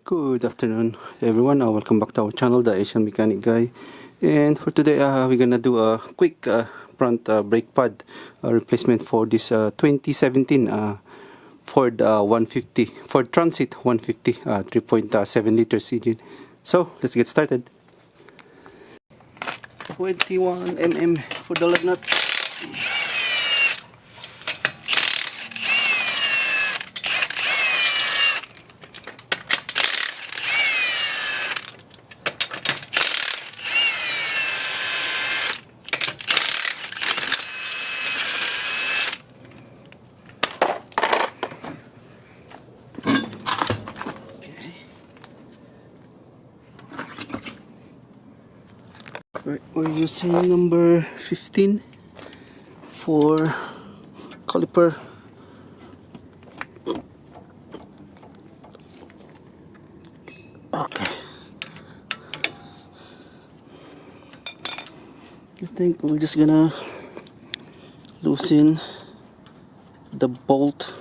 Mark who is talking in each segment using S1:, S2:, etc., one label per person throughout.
S1: Good afternoon everyone, welcome back to our channel, the Asian Mechanic Guy. And for today we're gonna do a quick front brake pad replacement for this 2017 Ford 150 Ford Transit 150 3.7 liters engine. So let's get started. 21 mm for the lug nut. Right, we're using number 15 for caliper. Okay, I think we're just gonna loosen the bolt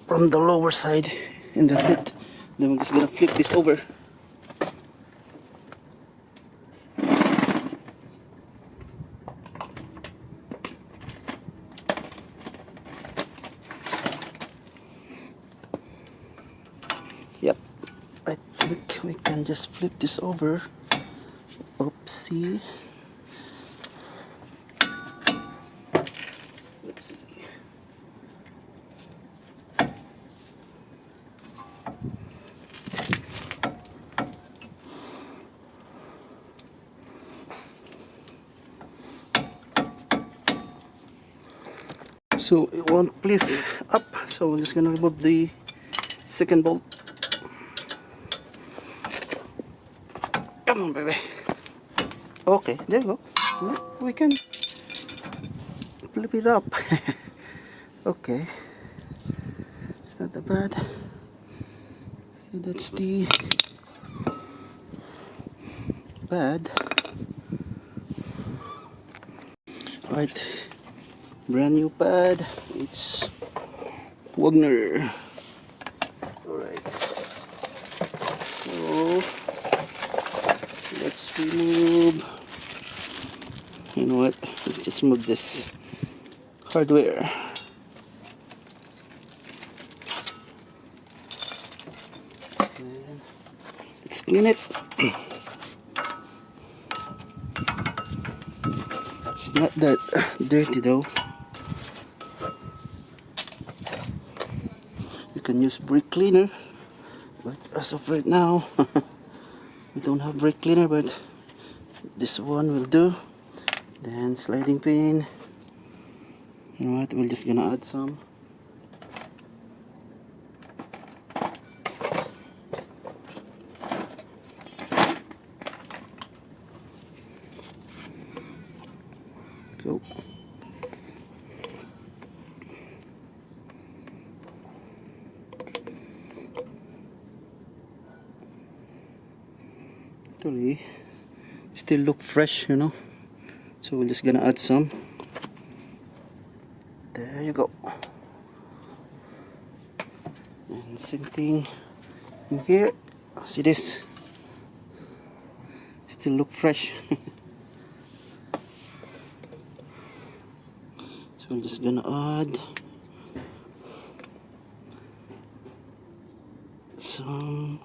S1: from the lower side, and that's it. Then we're just gonna flip this over. Yep, I think we can just flip this over. Oopsie. Let's see. So it won't flip up, so we're just gonna remove the second bolt. Come on, baby. Okay, there you go. We can flip it up. Okay, it's not that bad. So that's the pad. Right, brand new pad. It's Wagner. Alright, so let's remove, you know what, let's just remove this hardware. And let's clean it. It's not that dirty though. You can use brake cleaner, but as of right now we don't have brake cleaner, but this one will do. Then sliding pin, you know what, we're just gonna add some. Go. Actually, still look fresh, you know. So we're just gonna add some. There you go. And same thing in here. See this? Still look fresh. So we're just gonna add some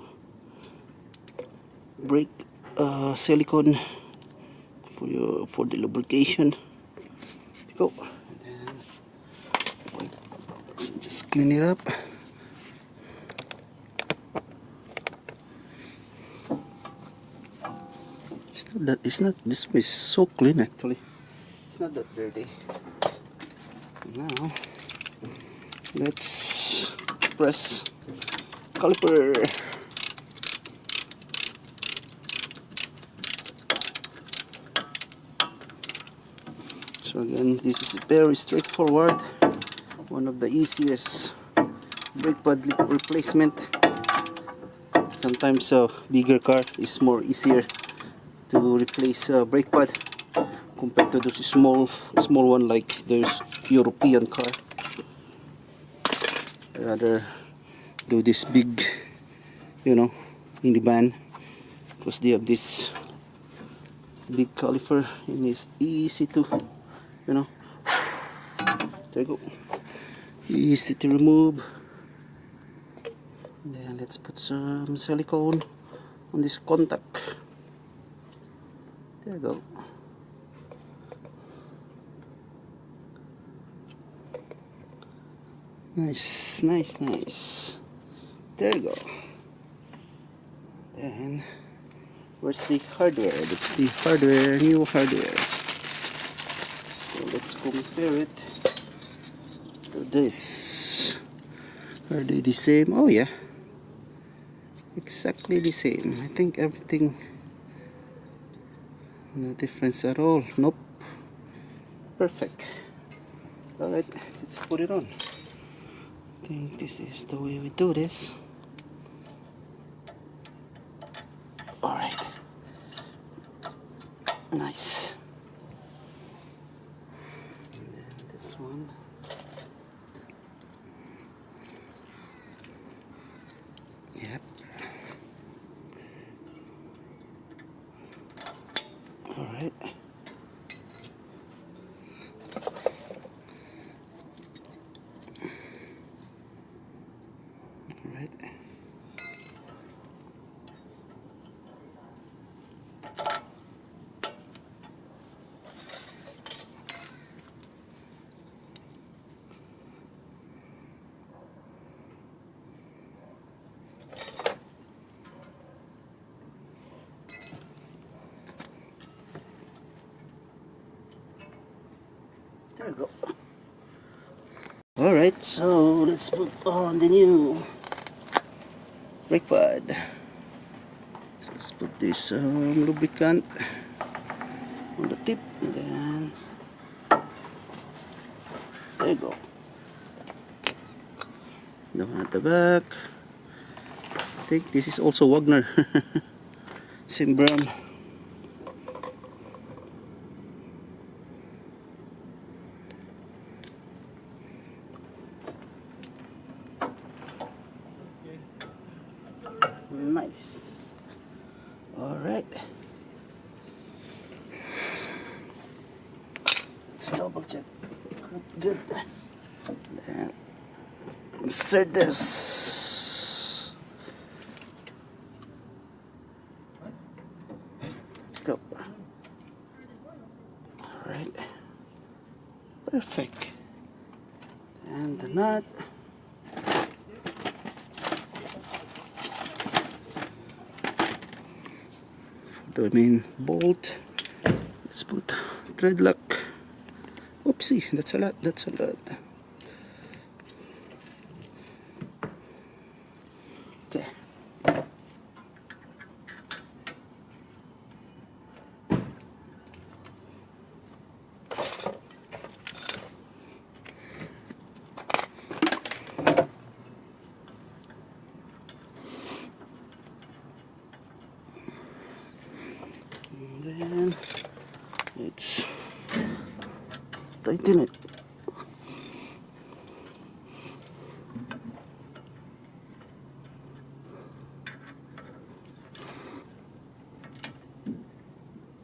S1: brake silicone for the lubrication. Go. And then so just clean it up. It's not this way is so clean actually. It's not that dirty. Now let's press caliper. So again, this is very straightforward. One of the easiest brake pad replacement. Sometimes a bigger car is more easier to replace a brake pad compared to those small one like those European car. I rather do this big you know, in the van, because they have this big caliper and it's easy to, you know, there you go, easy to remove. And then let's put some silicone on this contact. There you go. Nice, nice, nice. There you go. Then where's the hardware? That's the hardware, new hardware. So let's compare it to this. Are they the same? Oh yeah, exactly the same. I think everything, no difference at all. Nope, perfect. Alright, let's put it on. I think this is the way we do this. Alright, nice. And then this one. Yep. Alright. Alright. There we go. Alright, so let's put on the new brake pad. So let's put this lubricant on the tip, and then there you go. The one at the back, I think this is also Wagner. Same brand. Nice. Alright, let's double check. Good. Then insert this. Go. Alright, perfect. And the nut. The main bolt, let's put thread lock. Oopsie, that's a lot, that's a lot. Okay. Then let's tighten it.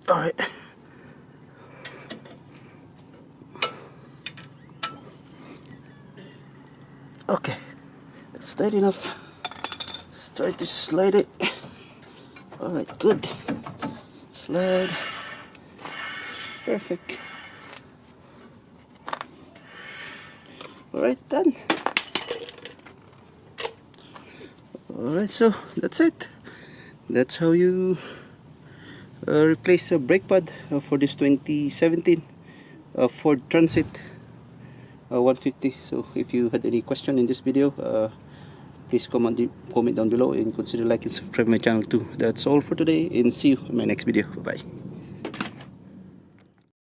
S1: All right. Okay, that's tight enough. Let's try to slide it. All right, good. Slide. Perfect. Alright, done. Alright, so that's it. That's how you replace a brake pad for this 2017 Ford Transit 150. So if you had any question in this video, please comment down below and consider like and subscribe my channel too. That's all for today, and see you in my next video. Bye bye.